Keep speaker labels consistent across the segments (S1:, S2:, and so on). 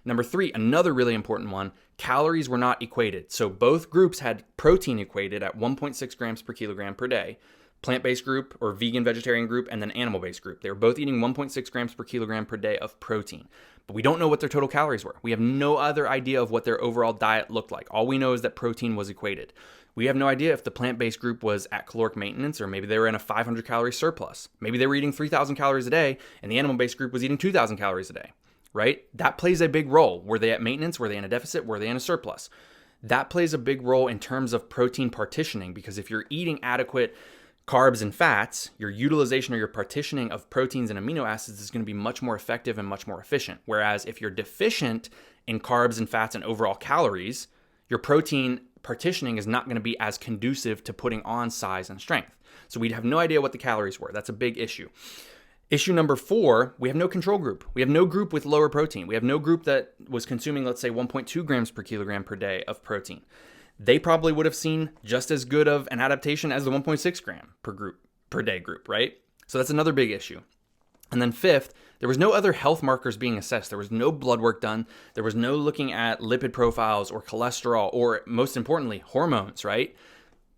S1: Number 3, another really important one, calories were not equated. So both groups had protein equated at 1.6 grams per kilogram per day. Plant-based group or vegan vegetarian group, and then animal-based group. They were both eating 1.6 grams per kilogram per day of protein. But we don't know what their total calories were. We have no other idea of what their overall diet looked like. All we know is that protein was equated. We have no idea if the plant-based group was at caloric maintenance, or maybe they were in a 500 calorie surplus. Maybe they were eating 3,000 calories a day, and the animal-based group was eating 2,000 calories a day, right? That plays a big role. Were they at maintenance? Were they in a deficit? Were they in a surplus? That plays a big role in terms of protein partitioning, because if you're eating adequate carbs and fats, your utilization or your partitioning of proteins and amino acids is going to be much more effective and much more efficient. Whereas if you're deficient in carbs and fats and overall calories, your protein partitioning is not going to be as conducive to putting on size and strength. So we'd have no idea what the calories were. That's a big issue. Issue number 4, we have no control group. We have no group with lower protein. We have no group that was consuming, let's say, 1.2 grams per kilogram per day of protein. They probably would have seen just as good of an adaptation as the 1.6 gram per day group, right? So that's another big issue. And then 5th, there was no other health markers being assessed. There was no blood work done. There was no looking at lipid profiles or cholesterol or, most importantly, hormones, right?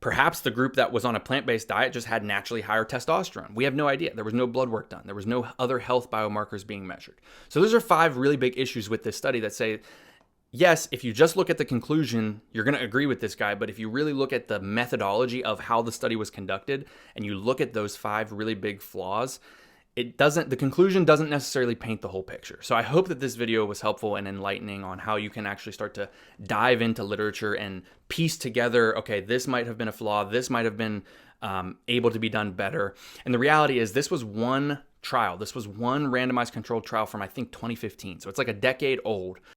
S1: Perhaps the group that was on a plant-based diet just had naturally higher testosterone. We have no idea. There was no blood work done. There was no other health biomarkers being measured. So those are 5 really big issues with this study that say, yes, if you just look at the conclusion, you're going to agree with this guy. But if you really look at the methodology of how the study was conducted and you look at those 5 really big flaws, the conclusion doesn't necessarily paint the whole picture. So I hope that this video was helpful and enlightening on how you can actually start to dive into literature and piece together, okay, this might have been a flaw, this might have been able to be done better. And the reality is this was one trial. This was one randomized controlled trial from, I think, 2015. So it's like a decade old.